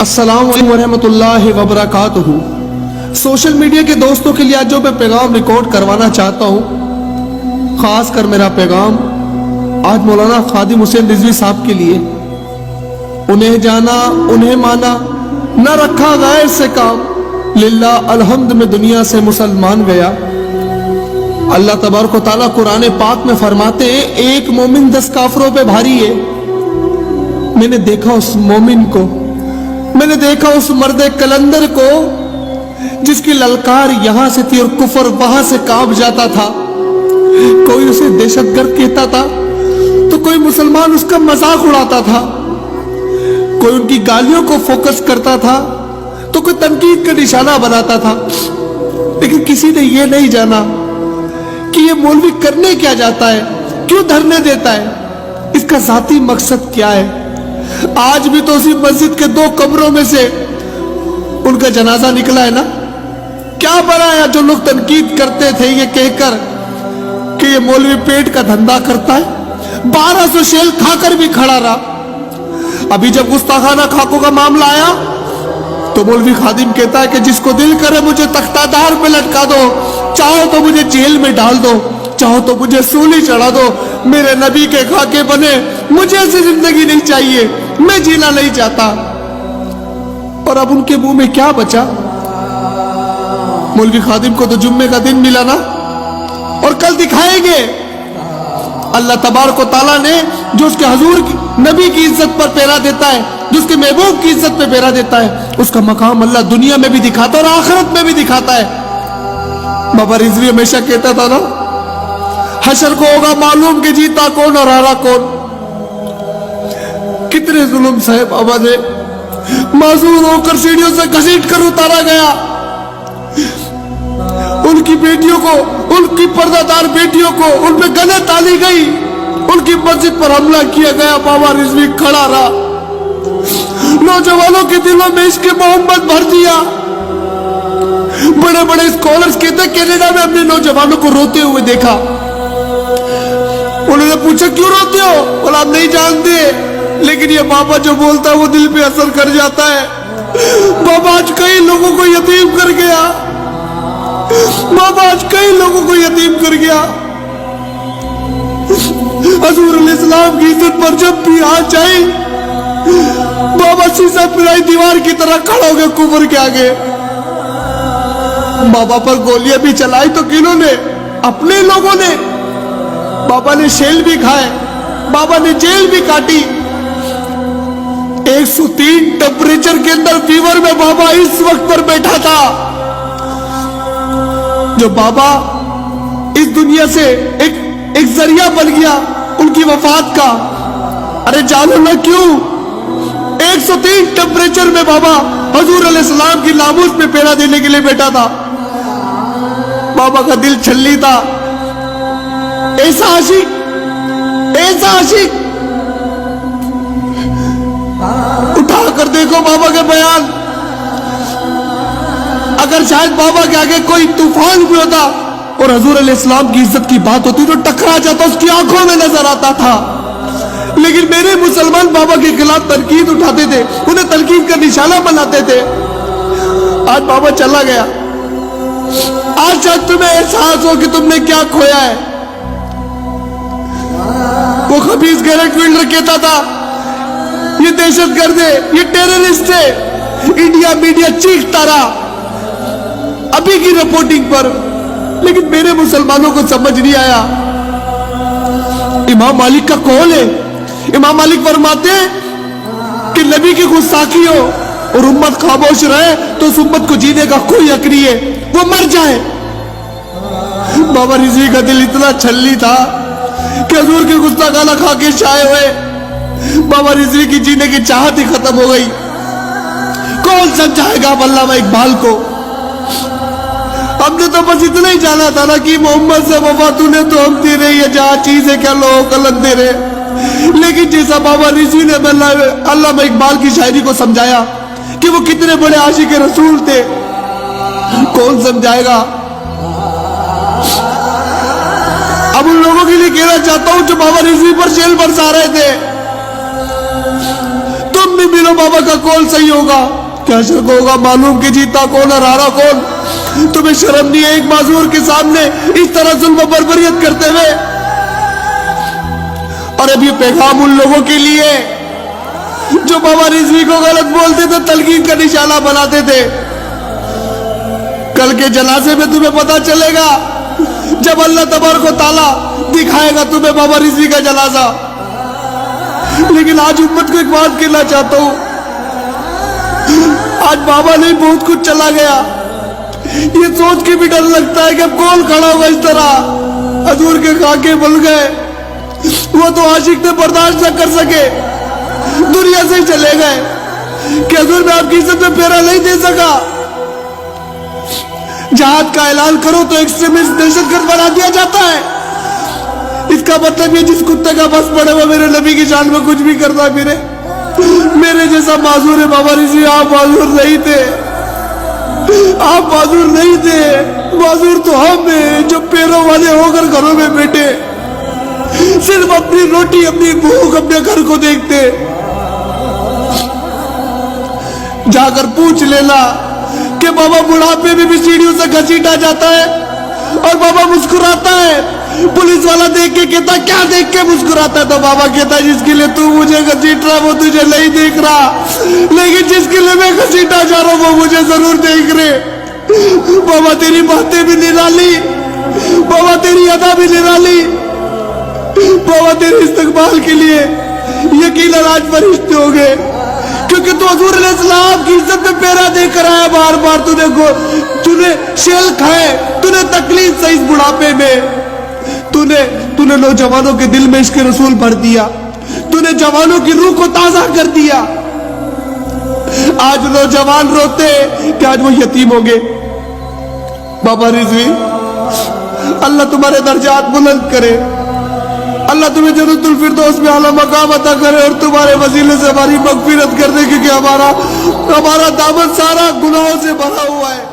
अस्सलाम वालेकुम वरहमतुल्लाहि वबरकातुहू। सोशल मीडिया के दोस्तों के लिए आज जो मैं पैगाम रिकॉर्ड करवाना चाहता हूँ, खास कर मेरा पैगाम आज मौलाना खादिम हुसैन रिजवी साहब के लिए। उन्हें जाना उन्हें माना, न रखा गैर से काम, लिल्लाह अलहम्द में दुनिया से मुसलमान गया। अल्लाह तबारक व तआला कुरान पाक में फरमाते हैं, एक मोमिन 10 काफरों पे भारी है। मैंने देखा उस मोमिन को, मैंने देखा उस मर्दे कलंदर को जिसकी ललकार यहां से थी और कुफर वहां से कांप जाता था। कोई उसे दहशतगर्द कहता था तो कोई मुसलमान उसका मजाक उड़ाता था, कोई उनकी गालियों को फोकस करता था तो कोई तनकीद का निशाना बनाता था। लेकिन किसी ने यह नहीं जाना कि ये मौलवी करने क्या जाता है, क्यों धरने देता है, इसका जाती मकसद क्या है। आज भी तो उसी मस्जिद के 2 कब्रों में से उनका जनाजा निकला है ना। क्या बनाया जो लोग तनकीद करते थे ये कहकर कि ये मौलवी पेट का धंधा करता है, 1200 शेल खाकर भी खड़ा रहा। अभी जब गुस्ताखाना खाकों का मामला आया तो मौलवी खादिम कहता है कि जिसको दिल करे मुझे तख्तादार पे लटका दो, चाहो तो मुझे जेल में डाल दो, चाहो तो मुझे सूली चढ़ा दो, मेरे नबी के खाके बने, मुझे ऐसी जिंदगी नहीं चाहिए, मैं जीना नहीं चाहता। और अब उनके मुंह में क्या बचा। मौलवी खादिम को तो जुम्मे का दिन मिला ना, और कल दिखाएंगे। अल्लाह तबारक व तआला ने जो उसके हुजूर नबी की इज्जत पर पैरा देता है, जो उसके महबूब की इज्जत पे पैरा देता है, उसका मकाम अल्लाह दुनिया में भी दिखाता है और आखिरत में भी दिखाता है। बाबा रिजवी हमेशा कहता था ना, हशर को होगा मालूम कि जीता कौन और हारा कौन। कितने जुल्म सहे बाबा ने, मासूम होकर सीढ़ियों से घसीट कर उतारा गया। उनकी बेटियों को, उनकी पर्दादार बेटियों को उन पे गले ताली गई, उनकी मस्जिद पर हमला किया गया। बाबा रिजवी खड़ा रहा, नौजवानों के दिलों में इश्क मोहम्मद भर दिया। बड़े बड़े स्कॉलर्स कहते कनाडा में अपने नौजवानों को रोते हुए देखा। उन्होंने पूछा क्यों रोते हो, बोला आप नहीं जानते, लेकिन ये बाबा जो बोलता है वो दिल पे असर कर जाता है। बाबा आज कई लोगों को यतीम कर गया, बाबा आज कई लोगों को यतीम कर गया। हुजूर अलैहिस्सलाम की इज्जत पर जब भी आ जाए, बाबा शीशा पिराई दीवार की तरह खड़ा हो गए कुफर के आगे। बाबा पर गोलियां भी चलाई तो किन्होंने, अपने लोगों ने। बाबा ने शेल भी खाए, बाबा ने जेल भी काटी। 103 टेम्परेचर के अंदर फीवर में बाबा इस वक्त पर बैठा था। जो बाबा इस दुनिया से एक जरिया बन गया उनकी वफात का। अरे जानो ना क्यों 103 टेम्परेचर में बाबा हुजूर अलैहिस्सलाम की लामूस पे पैरा देने के लिए बैठा था। बाबा का दिल छल्ली था। ऐसा आशिक, ऐसा आशिक। उठा कर देखो बाबा के बयान। अगर शायद बाबा के आगे कोई तूफान भी होता और हुजूर अलैहिस्सलाम की इज्जत की बात होती तो टकरा जाता, उसकी आंखों में नजर आता था। लेकिन मेरे मुसलमान बाबा के खिलाफ तनकीद उठाते थे, उन्हें तनकीद का निशाना बनाते थे। आज बाबा चला गया, आज शायद तुम्हें एहसास हो कि तुमने क्या खोया है। वो खबीस गैरेट विल्डर कहता था ये दहशतगर्द है, ये टेररिस्ट है। इंडिया मीडिया चीखता रहा अभी की रिपोर्टिंग पर, लेकिन मेरे मुसलमानों को समझ नहीं आया। इमाम मालिक का कौल है, इमाम मालिक फरमाते हैं कि नबी की गुस्ताखी हो और उम्मत खामोश रहे तो उस उम्मत को जीने का कोई हक नहीं है, वो मर जाए। बाबा रिजवी का दिल इतना छल्ली था कि हुजूर के गुस्ताखाना खा के शाये हुए बाबा रिजवी की जीने की चाहत ही खत्म हो गई। कौन समझाएगा अल्लामा इकबाल को। हमने तो बस इतना ही जाना था ना कि मोहम्मद से वफा तूने तो हम दे रही है, जहाँ चीज है क्या लोग कलंक दे रहे। लेकिन जैसा बाबा रिजवी ने अल्लामा इकबाल की शायरी को समझाया कि वो कितने बड़े आशिक रसूल थे, कौन समझाएगा। अब उन लोगों के लिए कहना चाहता हूं जो बाबा रिजवी पर जेल बरसा रहे थे, तुम भी मिलो बाबा का कौन सही होगा, क्या शक होगा मालूम कि जीता कौन और हारा कौन। तुम्हें शर्म नहीं है एक माजूर के सामने इस तरह जुल्म बर्बरियत करते हुए। और अब ये पैगाम उन लोगों के लिए जो बाबा रिजवी को गलत बोलते थे, तलकीन का निशाना बनाते थे। कल के जनाजे में तुम्हें पता चलेगा जब अल्लाह तबारक व तआला दिखाएगा तुम्हें बाबा रिजवी का जनाजा। लेकिन आज उम्मत को एक बात कहना चाहता हूं, आज बाबा नहीं बहुत कुछ चला गया। ये सोच के भी डर लगता है कि अब कौन खड़ा होगा इस तरह। हजूर के खाके बन गए, वो तो आशिक थे बर्दाश्त न कर सके, दुनिया से चले गए कि हजूर मैं आपकी इज्जत में फेरा नहीं दे सका। जहाद का ऐलान करो तो एक्सट्रीमिस्ट दहशतगर्द बना दिया जाता है। इसका मतलब ये जिस कुत्ते का बस पड़े वो मेरे नबी की शान में कुछ भी करता फिरे। मेरे जैसा माजूर है बाबा रिजवी, आप माजूर नहीं थे, आप माजूर नहीं थे। माजूर तो हम हैं जो पैरों वाले होकर घरों में बैठे सिर्फ अपनी रोटी, अपनी भूख, अपने घर को देखते। जाकर पूछ लेना कि बाबा बुढ़ापे में भी सीढ़ियों से घसीटा जाता है और बाबा मुस्कुराता है। पुलिस वाला देख के कहता क्या देख के मुस्कुराता है, तो बाबा कहता जिसके लिए तू मुझे घसीट रहा वो तुझे नहीं देख रहा, लेकिन जिसके लिए मैं घसीटा जा रहा हूं वो मुझे जरूर देख रहे। बाबा तेरी बातें भी निराली, बाबा तेरी अदा भी निराली, बाबा तेरे इस्तकबाल के लिए यकीनन आज फरिश्ते हो गए, क्योंकि तू हजूर अलैहिस्सलाम की इज्जत में पैरा देकर आया। बार बार तूने शेल खाए, तूने तकलीफ सही इस बुढ़ापे में, तूने नौजवानों के दिल में इश्क रसूल भर दिया, तूने जवानों की रूह को ताजा कर दिया। आज नौजवान रोते कि आज वो यतीम हो गए। बाबा रिजवी अल्लाह तुम्हारे दर्जात बुलंद करे, अल्लाह तुम्हें जन्नतुल फिरदौस में आला मकाम अता करे और तुम्हारे वसीले से हमारी मगफिरत कर दे, क्योंकि हमारा दामन सारा गुनाहों से भरा हुआ है।